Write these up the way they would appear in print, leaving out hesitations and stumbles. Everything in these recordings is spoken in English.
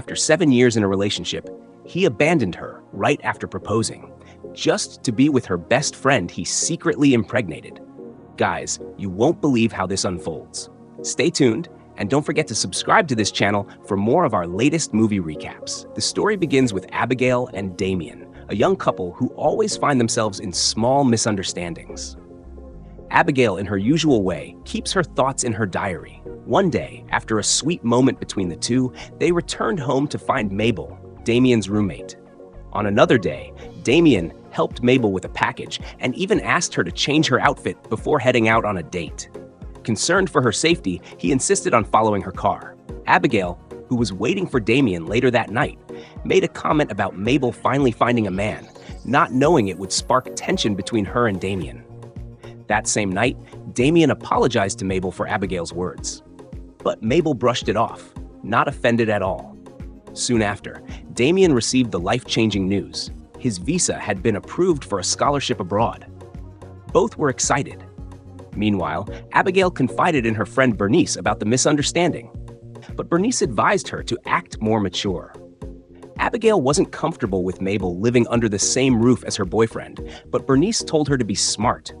After 7 years in a relationship, he abandoned her right after proposing, just to be with her best friend he secretly impregnated. Guys, you won't believe how this unfolds. Stay tuned, and don't forget to subscribe to this channel for more of our latest movie recaps. The story begins with Abigail and Damian, a young couple who always find themselves in small misunderstandings. Abigail, in her usual way, keeps her thoughts in her diary. One day, after a sweet moment between the two, they returned home to find Mabel, Damian's roommate. On another day, Damian helped Mabel with a package and even asked her to change her outfit before heading out on a date. Concerned for her safety, he insisted on following her car. Abigail, who was waiting for Damian later that night, made a comment about Mabel finally finding a man, not knowing it would spark tension between her and Damian. That same night, Damian apologized to Mabel for Abigail's words. But Mabel brushed it off, not offended at all. Soon after, Damian received the life-changing news. His visa had been approved for a scholarship abroad. Both were excited. Meanwhile, Abigail confided in her friend Bernice about the misunderstanding. But Bernice advised her to act more mature. Abigail wasn't comfortable with Mabel living under the same roof as her boyfriend, but Bernice told her to be smart.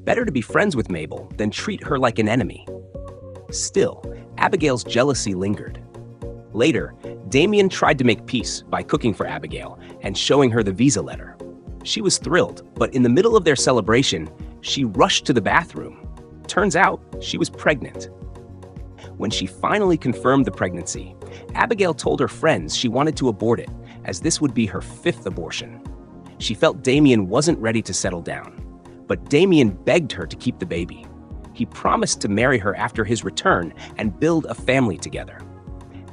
Better to be friends with Mabel than treat her like an enemy. Still, Abigail's jealousy lingered. Later, Damian tried to make peace by cooking for Abigail and showing her the visa letter. She was thrilled, but in the middle of their celebration, she rushed to the bathroom. Turns out, she was pregnant. When she finally confirmed the pregnancy, Abigail told her friends she wanted to abort it, as this would be her 5th abortion. She felt Damian wasn't ready to settle down, but Damian begged her to keep the baby. He promised to marry her after his return and build a family together.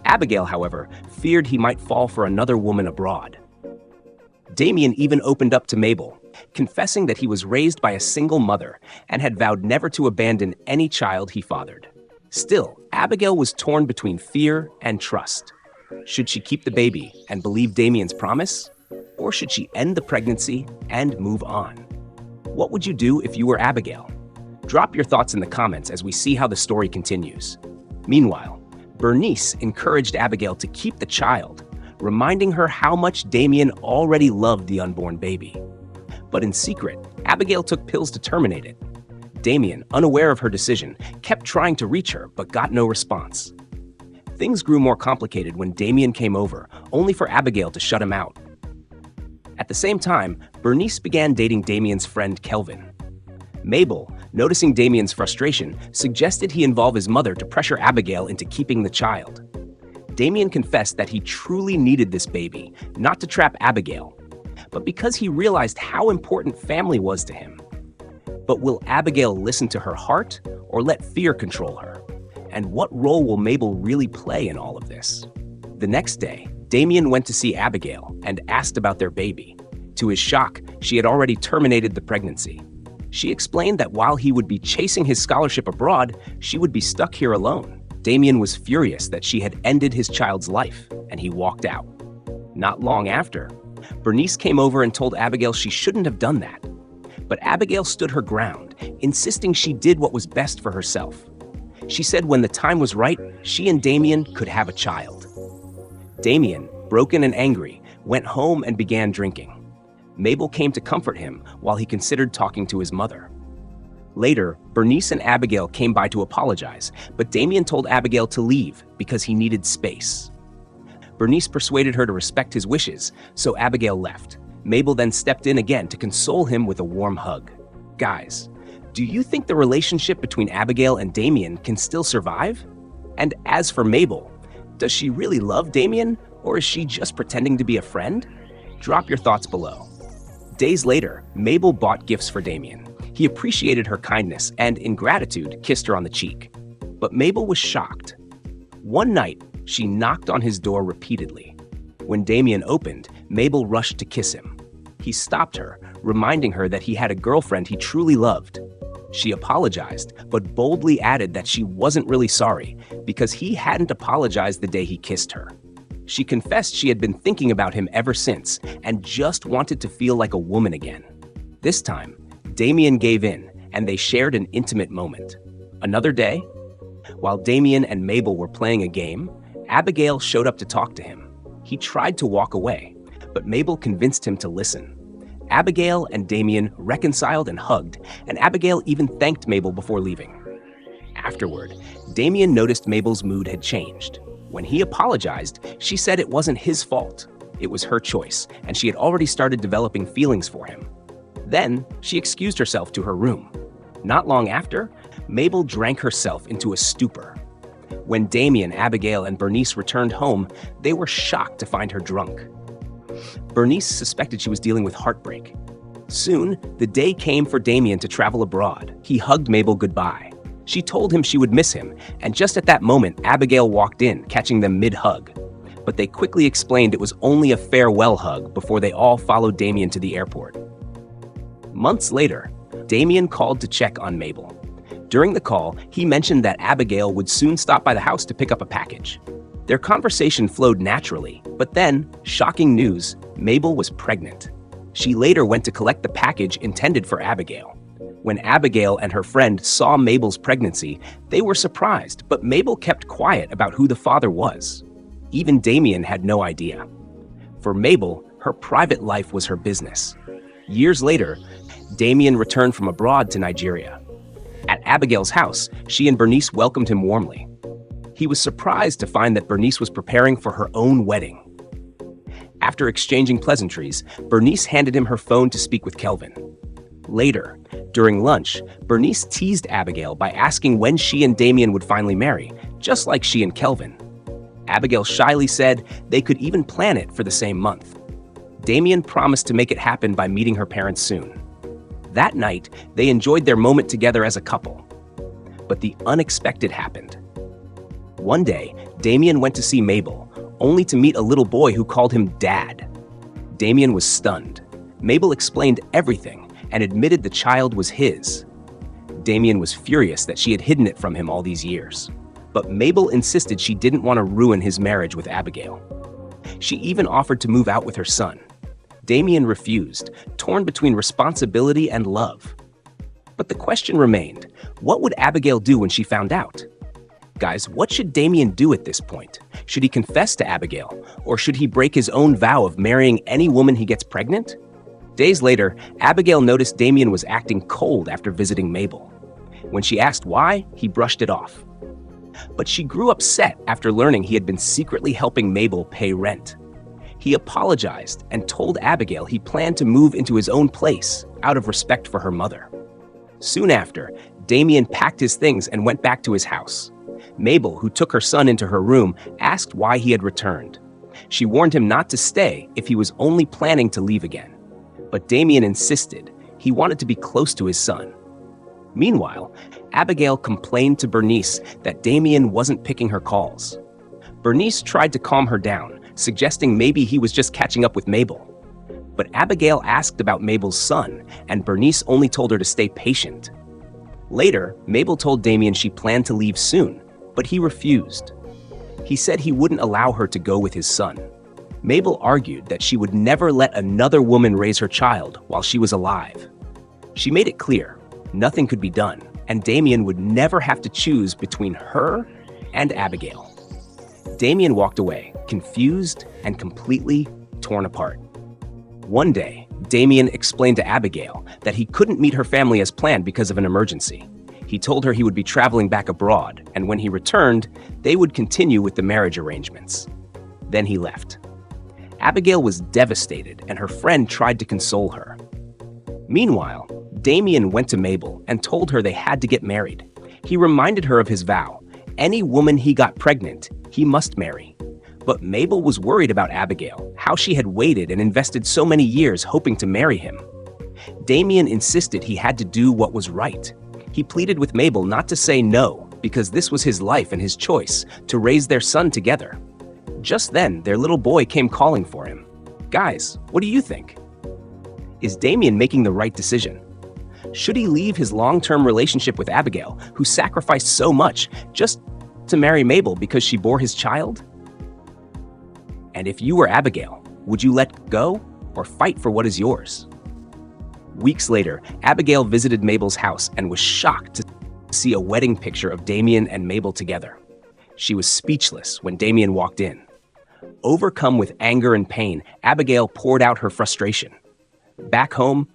Abigail, however, feared he might fall for another woman abroad. Damian even opened up to Mabel, confessing that he was raised by a single mother and had vowed never to abandon any child he fathered. Still, Abigail was torn between fear and trust. Should she keep the baby and believe Damian's promise? Or should she end the pregnancy and move on? What would you do if you were Abigail? Drop your thoughts in the comments as we see how the story continues. Meanwhile, Bernice encouraged Abigail to keep the child, reminding her how much Damian already loved the unborn baby. But in secret, Abigail took pills to terminate it. Damian, unaware of her decision, kept trying to reach her but got no response. Things grew more complicated when Damian came over, only for Abigail to shut him out. At the same time, Bernice began dating Damian's friend Kelvin. Mabel, noticing Damian's frustration, suggested he involve his mother to pressure Abigail into keeping the child. Damian confessed that he truly needed this baby, not to trap Abigail, but because he realized how important family was to him. But will Abigail listen to her heart or let fear control her? And what role will Mabel really play in all of this? The next day, Damian went to see Abigail and asked about their baby. To his shock, she had already terminated the pregnancy. She explained that while he would be chasing his scholarship abroad, she would be stuck here alone. Damian was furious that she had ended his child's life, and he walked out. Not long after, Bernice came over and told Abigail she shouldn't have done that. But Abigail stood her ground, insisting she did what was best for herself. She said when the time was right, she and Damian could have a child. Damian, broken and angry, went home and began drinking. Mabel came to comfort him while he considered talking to his mother. Later, Bernice and Abigail came by to apologize, but Damian told Abigail to leave because he needed space. Bernice persuaded her to respect his wishes, so Abigail left. Mabel then stepped in again to console him with a warm hug. Guys, do you think the relationship between Abigail and Damian can still survive? And as for Mabel, does she really love Damian, or is she just pretending to be a friend? Drop your thoughts below. Days later, Mabel bought gifts for Damian. He appreciated her kindness and, in gratitude, kissed her on the cheek. But Mabel was shocked. One night, she knocked on his door repeatedly. When Damian opened, Mabel rushed to kiss him. He stopped her, reminding her that he had a girlfriend he truly loved. She apologized, but boldly added that she wasn't really sorry because he hadn't apologized the day he kissed her. She confessed she had been thinking about him ever since and just wanted to feel like a woman again. This time, Damian gave in, and they shared an intimate moment. Another day, while Damian and Mabel were playing a game, Abigail showed up to talk to him. He tried to walk away, but Mabel convinced him to listen. Abigail and Damian reconciled and hugged, and Abigail even thanked Mabel before leaving. Afterward, Damian noticed Mabel's mood had changed. When he apologized, she said it wasn't his fault. It was her choice, and she had already started developing feelings for him. Then, she excused herself to her room. Not long after, Mabel drank herself into a stupor. When Damian, Abigail, and Bernice returned home, they were shocked to find her drunk. Bernice suspected she was dealing with heartbreak. Soon, the day came for Damian to travel abroad. He hugged Mabel goodbye. She told him she would miss him, and just at that moment, Abigail walked in, catching them mid-hug. But they quickly explained it was only a farewell hug before they all followed Damian to the airport. Months later, Damian called to check on Mabel. During the call, he mentioned that Abigail would soon stop by the house to pick up a package. Their conversation flowed naturally, but then, shocking news, Mabel was pregnant. She later went to collect the package intended for Abigail. When Abigail and her friend saw Mabel's pregnancy, they were surprised, but Mabel kept quiet about who the father was. Even Damian had no idea. For Mabel, her private life was her business. Years later, Damian returned from abroad to Nigeria. At Abigail's house, she and Bernice welcomed him warmly. He was surprised to find that Bernice was preparing for her own wedding. After exchanging pleasantries, Bernice handed him her phone to speak with Kelvin. Later, during lunch, Bernice teased Abigail by asking when she and Damian would finally marry, just like she and Kelvin. Abigail shyly said they could even plan it for the same month. Damian promised to make it happen by meeting her parents soon. That night, they enjoyed their moment together as a couple. But the unexpected happened. One day, Damian went to see Mabel, only to meet a little boy who called him Dad. Damian was stunned. Mabel explained everything and admitted the child was his. Damian was furious that she had hidden it from him all these years. But Mabel insisted she didn't want to ruin his marriage with Abigail. She even offered to move out with her son. Damian refused, torn between responsibility and love. But the question remained, what would Abigail do when she found out? Guys, what should Damian do at this point? Should he confess to Abigail, or should he break his own vow of marrying any woman he gets pregnant? Days later, Abigail noticed Damian was acting cold after visiting Mabel. When she asked why, he brushed it off. But she grew upset after learning he had been secretly helping Mabel pay rent. He apologized and told Abigail he planned to move into his own place out of respect for her mother. Soon after, Damian packed his things and went back to his house. Mabel, who took her son into her room, asked why he had returned. She warned him not to stay if he was only planning to leave again. But Damian insisted he wanted to be close to his son. Meanwhile, Abigail complained to Bernice that Damian wasn't picking her calls. Bernice tried to calm her down, suggesting maybe he was just catching up with Mabel. But Abigail asked about Mabel's son, and Bernice only told her to stay patient. Later, Mabel told Damian she planned to leave soon, but he refused. He said he wouldn't allow her to go with his son. Mabel argued that she would never let another woman raise her child while she was alive. She made it clear nothing could be done, and Damian would never have to choose between her and Abigail. Damian walked away, confused and completely torn apart. One day, Damian explained to Abigail that he couldn't meet her family as planned because of an emergency. He told her he would be traveling back abroad, and when he returned, they would continue with the marriage arrangements. Then he left. Abigail was devastated, and her friend tried to console her. Meanwhile, Damian went to Mabel and told her they had to get married. He reminded her of his vow. Any woman he got pregnant, he must marry. But Mabel was worried about Abigail, how she had waited and invested so many years hoping to marry him. Damian insisted he had to do what was right. He pleaded with Mabel not to say no, because this was his life and his choice, to raise their son together. Just then, their little boy came calling for him. Guys, what do you think? Is Damian making the right decision? Should he leave his long-term relationship with Abigail, who sacrificed so much, just to marry Mabel because she bore his child? And if you were Abigail, would you let go or fight for what is yours? Weeks later, Abigail visited Mabel's house and was shocked to see a wedding picture of Damian and Mabel together. She was speechless when Damian walked in. Overcome with anger and pain, Abigail poured out her frustration. Back home,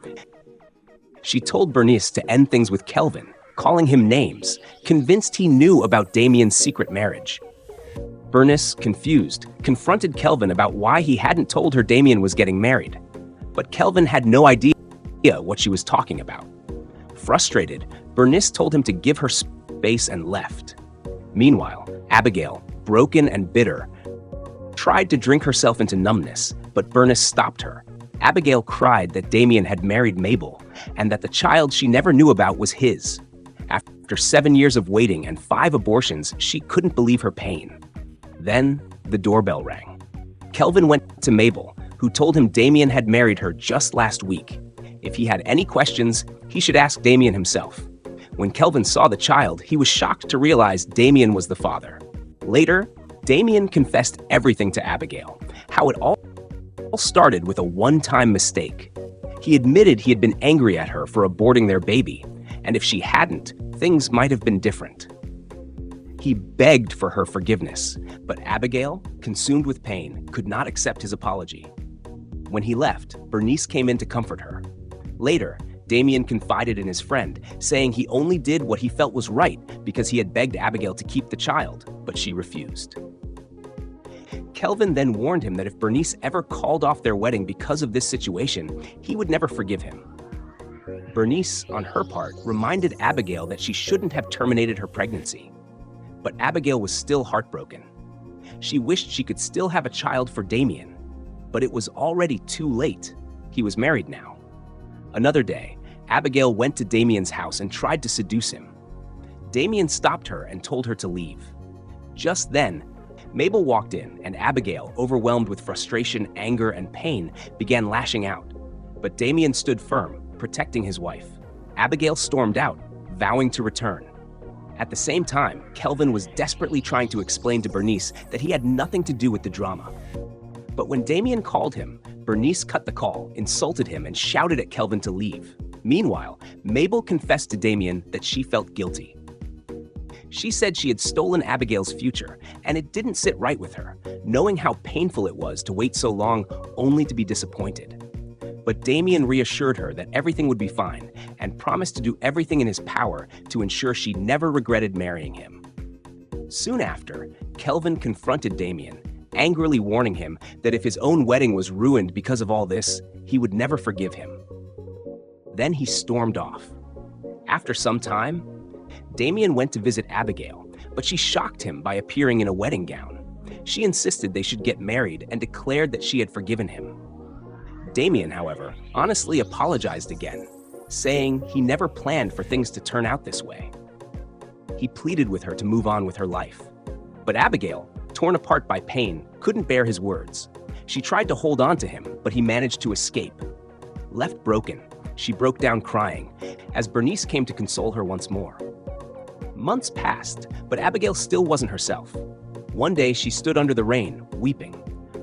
she told Bernice to end things with Kelvin, calling him names, convinced he knew about Damian's secret marriage. Bernice, confused, confronted Kelvin about why he hadn't told her Damian was getting married. But Kelvin had no idea what she was talking about. Frustrated, Bernice told him to give her space and left. Meanwhile, Abigail, broken and bitter, tried to drink herself into numbness, but Bernice stopped her. Abigail cried that Damian had married Mabel and that the child she never knew about was his. After 7 years of waiting and 5 abortions, she couldn't believe her pain. Then, the doorbell rang. Kelvin went to Mabel, who told him Damian had married her just last week. If he had any questions, he should ask Damian himself. When Kelvin saw the child, he was shocked to realize Damian was the father. Later, Damian confessed everything to Abigail, how it all started with a one-time mistake. He admitted he had been angry at her for aborting their baby, and if she hadn't, things might have been different. He begged for her forgiveness, but Abigail, consumed with pain, could not accept his apology. When he left, Bernice came in to comfort her. Later, Damian confided in his friend, saying he only did what he felt was right because he had begged Abigail to keep the child, but she refused. Kelvin then warned him that if Bernice ever called off their wedding because of this situation, he would never forgive him. Bernice, on her part, reminded Abigail that she shouldn't have terminated her pregnancy. But Abigail was still heartbroken. She wished she could still have a child for Damian, but it was already too late. He was married now. Another day, Abigail went to Damian's house and tried to seduce him. Damian stopped her and told her to leave. Just then, Mabel walked in, and Abigail, overwhelmed with frustration, anger, and pain, began lashing out. But Damian stood firm, protecting his wife. Abigail stormed out, vowing to return. At the same time, Kelvin was desperately trying to explain to Bernice that he had nothing to do with the drama. But when Damian called him, Bernice cut the call, insulted him, and shouted at Kelvin to leave. Meanwhile, Mabel confessed to Damian that she felt guilty. She said she had stolen Abigail's future, and it didn't sit right with her, knowing how painful it was to wait so long only to be disappointed. But Damian reassured her that everything would be fine and promised to do everything in his power to ensure she never regretted marrying him. Soon after, Kelvin confronted Damian, angrily warning him that if his own wedding was ruined because of all this, he would never forgive him. Then he stormed off. After some time, Damian went to visit Abigail, but she shocked him by appearing in a wedding gown. She insisted they should get married and declared that she had forgiven him. Damian, however, honestly apologized again, saying he never planned for things to turn out this way. He pleaded with her to move on with her life. But Abigail, torn apart by pain, couldn't bear his words. She tried to hold on to him, but he managed to escape. Left broken, she broke down crying, as Bernice came to console her once more. Months passed, but Abigail still wasn't herself. One day she stood under the rain, weeping.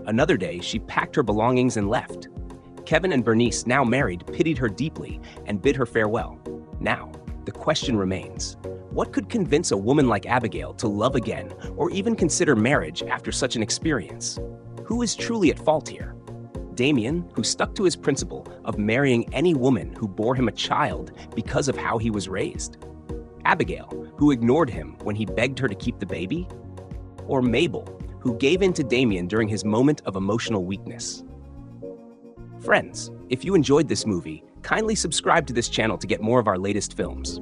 Another day she packed her belongings and left. Kevin and Bernice, now married, pitied her deeply and bid her farewell. Now, the question remains, what could convince a woman like Abigail to love again or even consider marriage after such an experience? Who is truly at fault here? Damian, who stuck to his principle of marrying any woman who bore him a child because of how he was raised? Abigail, who ignored him when he begged her to keep the baby? Or Mabel, who gave in to Damian during his moment of emotional weakness? Friends, if you enjoyed this movie, kindly subscribe to this channel to get more of our latest films.